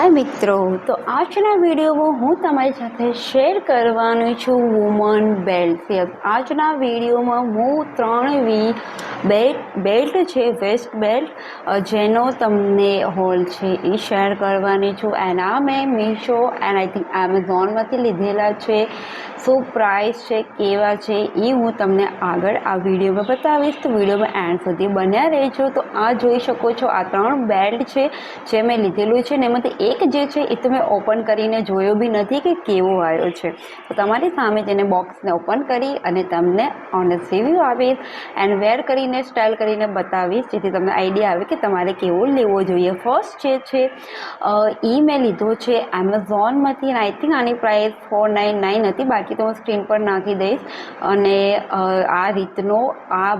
हाय मित्रों, तो आज वीडियो में हूँ तमारी साथे शेर करवानी छूं वुमन बेल्ट। आज वीडियो में हूँ 3 बेल्ट छे, वेस्ट बेल्ट जेनो तमने होल छे ई शेर करवानी छूं। एंड आ मैं Meesho and I think Amazon में लीधेला छे। शू प्राइस है केवा छे ई हूँ तमने आगळ आ विडियो में बतावीश, तो विडियो में एंड सुधी बन्या रहीजो। तो आ जोई शको छो आ 3 बेल्ट छे जे मैं लीधेलुं छे ने एमांथी एक जे छे ए तो मैं ओपन करीने जोयो बी नथी कि केवो आव्यो छे। तो तमारी सामे तेने बॉक्स ने ओपन करी अने तमने ऑनेस्ट रिव्यू आपीश एंड वेर करीने स्टाइल करीने बतावीश, जेथी तमने आइडिया आवे कि तमारे केवो लेवो जोईए। फर्स्ट जे छे ई मैं लीधो छे एमेझॉन मांथी एंड आई थिंक आनी प्राइस 499 हती, बाकी तो स्क्रीन पर नाखी दईश। अने आ रीतनो आ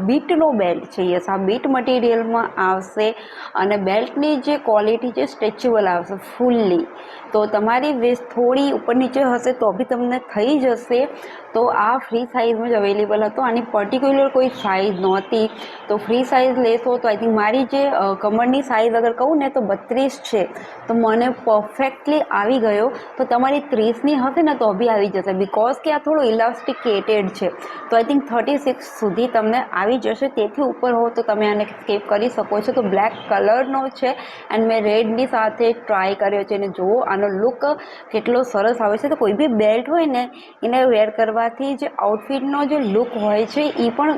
बीटनो बेल्ट छे। यस, आ बीट मटीरियल में आवशे अने बेल्टनी जे क्वॉलिटी छे स्ट्रेचेबल आवशे फुल्ली। तो तमारी वेस्ट थोड़ी ऊपर नीचे हशे तो भी तमने थई जशे। तो आ फ्री साइज में ज अवेलेबल हतो। आनी पर्टिक्युलर कोई साइज नहोती, तो फ्री साइज लेशो तो आई थिंक मारी जे कमरनी साइज अगर कहूँ ने तो 32 छे, तो मने परफेक्टली आवी गयो। तो तमारी 30 नी हशे ने तो भी आवी जशे, बिकॉज के आ थोड़ो इलास्टिकेटेड छे। तो आई थिंक 36 सुधी तमने आवी जशे। तेथी ऊपर हो तो तमे आने स्केप करी शको छो। तो ब्लेक कलरनो छे एंड मैं रेडनी साथे ट्राय कर्यो छे ने जो आनो लुक केटलो सरस आवे छे। तो कोई भी बेल्ट होय ने एने वेर करवाथी जे आउटफिटनो जे लुक होय छे ई पण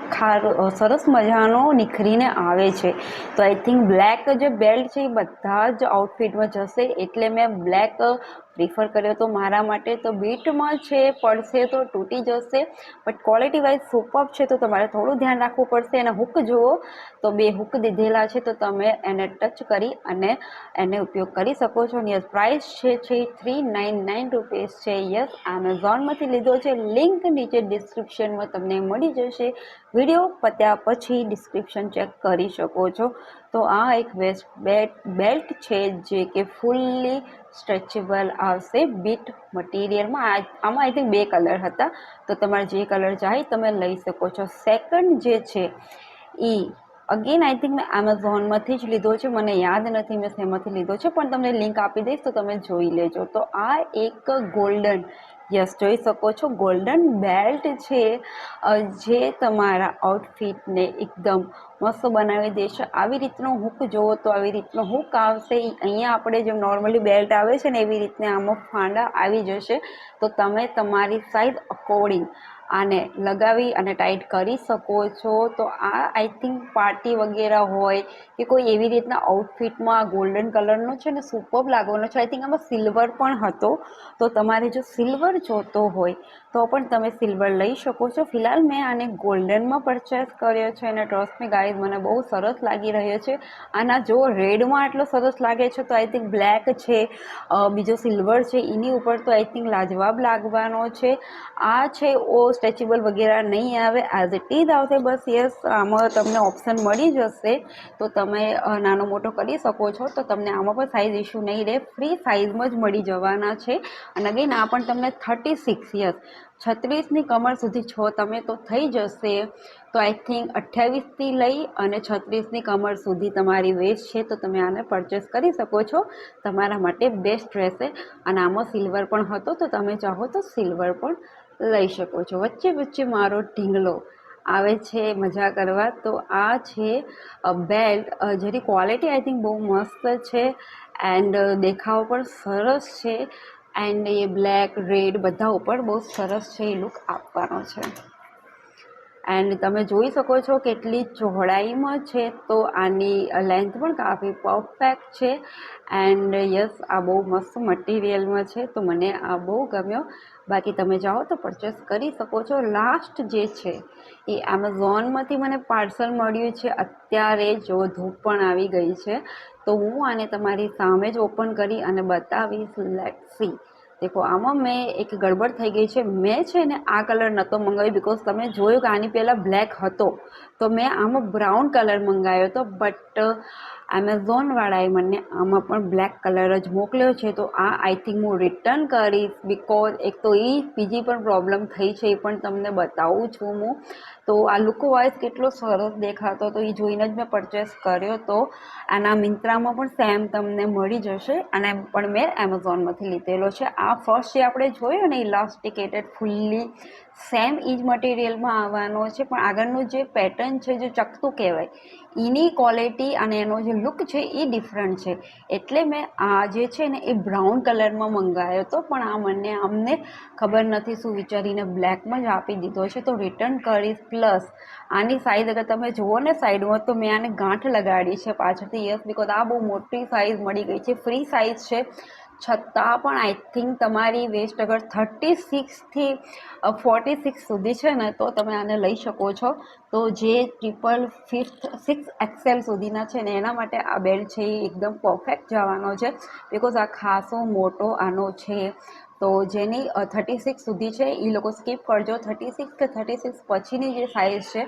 सरस मजानो निखरीने आवे छे। तो आई थिंक ब्लेक जे बेल्ट छे बधा ज आउटफिटमां जशे, एटले मैं ब्लेक प्रीफर कर्यो तो मारा माटे। तो बीटमां छे पड़शे तो तूटी जशे, बट क्वॉलिटी वाइज सुपर्ब छे। तो तमारे थोड़ું ધ્યાન રાખવું પડશે। અને હુક જુઓ તો 2 હુક દીધેલા છે, તો તમે એને ટચ કરી અને એને ઉપયોગ કરી શકો છો। યસ, પ્રાઇસ છે 399 રૂપીસ છે। યસ, એમેઝોનમાંથી લીધો છે। લિંક નીચે ડિસ્ક્રિપ્શનમાં તમને મળી જશે। વિડીયો પત્યા પછી ડિસ્ક્રિપ્શન ચેક કરી શકો છો। તો આ એક વેસ્ટ બેલ્ટ છે જે કે ફૂલ્લી સ્ટ્રેચેબલ આવશે બીટ મટીરિયલમાં। આમાં આઈ થિંક 2 કલર હતા, તો તમારે જે કલર ચાહે તમે લઈ શકો છો। સેકન્ડ જે છે એ અગેન આઈ થિંક મેં એમેઝોનમાંથી જ લીધો છે, મને યાદ નથી મેં શેમાંથી લીધો છે, પણ તમને લિંક આપી દઈશ તો તમે જોઈ લેજો। તો આ એક ગોલ્ડન, યસ જોઈ શકો છો, ગોલ્ડન બેલ્ટ છે જે તમારા આઉટફિટને એકદમ મસ્ત બનાવી દેશે। આવી રીતનો હુક જોવો તો આવી રીતનો હુક આવશે। અહીંયા આપણે જેમ નોર્મલી બેલ્ટ આવે છે ને એવી રીતના આમાં ફાંડા આવી જશે। તો તમે તમારી સાઇઝ અકોર્ડિંગ આને લગાવી અને ટાઈટ કરી શકો છો। તો આ આઈ થિંક પાર્ટી વગેરે હોય કે કોઈ એવી રીતના આઉટફિટમાં ગોલ્ડન કલરનો છે ને સુપર્બ લાગવાનો છે। આઈ થિંક આમાં સિલ્વર પણ હતો, તો તમારે જો સિલ્વર જોતો હોય તો પણ તમે સિલ્વર લઈ શકો છો। ફિલહાલ મેં આને ગોલ્ડનમાં પરચેસ કર્યો છે અને ટ્રસ્ટ મી ગાઈઝ મને બહુ સરસ લાગી રહ્યો છે। આના જો રેડમાં આટલો સરસ લાગે છે તો આઈ થિંક બ્લેક છે, બીજો સિલ્વર છે, એની ઉપર તો આઈ થિંક લાજવાબ લાગવાનો છે। આ છે ઓ સ્ટ્રેચેબલ વગેરે નહીં આવે, એઝ ઇટ ઇઝ આવશે બસ। યસ, આમાં તમને ઓપ્શન મળી જશે તો તમે નાનો મોટો કરી શકો છો। તો તમને આમાં પણ સાઇઝ ઇશ્યુ નહીં રહે, ફ્રી સાઇઝમાં જ મળી જવાના છે। અને અગેન આ પણ તમને 36, યસ 36ની કમર સુધી છો તમે તો થઈ જશે। તો આઈ થિંક 28થી લઈ અને 36ની કમર સુધી તમારી વેસ્ટ છે, તો તમે આને પરચેસ કરી શકો છો, તમારા માટે બેસ્ટ રહેશે। અને આમાં સિલ્વર પણ હતો, તો તમે ચાહો તો સિલ્વર પણ લઈ શકો છો। વચ્ચે વચ્ચે મારો ઢીંગલો આવે છે મજા કરવા। તો આ છે બેલ્ટ, જેની ક્વોલિટી આઈ થિંક બહુ મસ્ત છે એન્ડ દેખાવ પણ સરસ છે। એન્ડ એ બ્લેક રેડ બધા ઉપર બહુ સરસ છે એ લુક આપવાનો છે। એન્ડ તમે જોઈ શકો છો કેટલી ચોડાઈમાં છે, તો આની લેન્થ પણ કાફી પરફેક્ટ છે। એન્ડ યસ, આ બહુ મસ્ત મટીરિયલમાં છે, તો મને આ બહુ ગમ્યો। બાકી તમે જાઓ તો પરચેસ કરી શકો છો। લાસ્ટ જે છે એ એમેઝોનમાંથી મને પાર્સલ મળ્યું છે અત્યારે, જો ધૂપ પણ આવી ગઈ છે, તો હું આને તમારી સામે જ ઓપન કરી અને બતાવીશ। Let's see. દેખો, આમાં મેં એક ગડબડ થઈ ગઈ છે। મેં છે ને આ કલર નહોતો મંગાવ્યો, બિકોઝ તમે જોયું કે આની પહેલાં બ્લેક હતો, તો મેં આમાં બ્રાઉન કલર મંગાવ્યો હતો, બટ એમેઝોનવાળાએ મને આમાં પણ બ્લેક કલર જ મોકલ્યો છે। તો આ આઈ થિંક હું રિટર્ન કરીશ, બિકોઝ એક તો એ બીજી પણ પ્રોબ્લેમ થઈ છે, એ પણ તમને બતાવું છું હું। તો આ લુક વાઇઝ કેટલો સરસ દેખાતો તો એ જોઈને જ મેં પરચેસ કર્યો. તો આના મિંત્રામાં પણ સેમ તમને મળી જશે અને પણ મેં એમેઝોનમાંથી લીધેલો છે. આ ફર્સ્ટ જે આપણે જોયો ને ઇલાસ્ટિકેટેડ ફૂલ્લી સેમ એ જ મટીરિયલમાં આવવાનો છે, પણ આગળનું જે પેટર્ન છે જે ચકતું કહેવાય એની ક્વોલિટી અને એનો જે લુક છે એ ડિફરન્ટ છે. એટલે મેં આ જે છે ને એ બ્રાઉન કલરમાં મંગાવ્યો હતો, પણ અમને ખબર નથી શું વિચારીને બ્લેકમાં જ આપી દીધો છે. તો રિટર્ન કરીશ. પ્લસ આની સાઈઝ અગર તમે જુઓ ને સાઈડમાં તો મેં આને ગાંઠ લગાડી છે પાછળથી. યસ, બિકોઝ આ બહુ મોટી સાઈઝ મળી ગઈ છે, ફ્રી સાઈઝ છે. છતાં પણ આઈ થિંક તમારી વેસ્ટ અગર 36થી 46 સુધી છે ને તો તમે આને લઈ શકો છો. તો જે 6XL સુધીના છે ને એના માટે આ બેલ્ટ છે એ એકદમ પરફેક્ટ જવાનો છે, બિકોઝ આ ખાસો મોટો આનો છે. તો જેની 36 સુધી છે એ લોકો સ્કીપ કરજો. 36 કે 36 પછીની જે સાઇઝ છે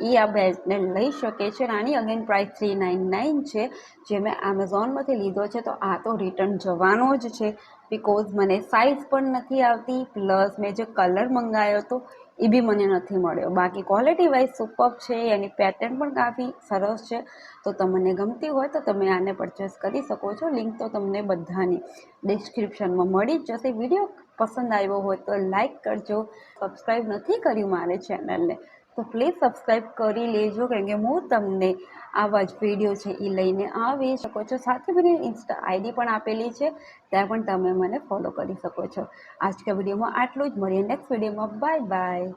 એ આ બેલ્ટને લઈ શકે છે. આની અગેન પ્રાઇસ 399 છે, જે મેં એમેઝોનમાંથી લીધો છે. તો આ તો રિટર્ન જવાનો જ છે, બિકોઝ મને સાઇઝ પણ નથી આવતી, પ્લસ મેં જે કલર મંગાવ્યો હતો એ બી મને નથી મળ્યો. બાકી ક્વોલિટી વાઇઝ સુપર છે, એની પેટર્ન પણ કાફી સરસ છે. તો તમને ગમતી હોય તો તમે આને પરચેસ કરી શકો છો. લિંક તો તમને બધાની ડિસ્ક્રિપ્શનમાં મળી જ જશે. વિડીયો પસંદ આવ્યો હોય તો લાઈક કરજો. સબસ્ક્રાઈબ નથી કર્યું મારે ચેનલને તો પ્લીઝ સબસ્ક્રાઈબ કરી લેજો, કેમ કે હું તમને આવા જ વિડીયો છે એ લઈને આવી શકો છો. સાથે મને ઇન્સ્ટા આઈડી પણ આપેલી છે, ત્યાં પણ તમે મને ફોલો કરી શકો છો. આજકા વિડીયોમાં આટલું જ. મળીએ નેક્સ્ટ વિડીયોમાં. Bye bye.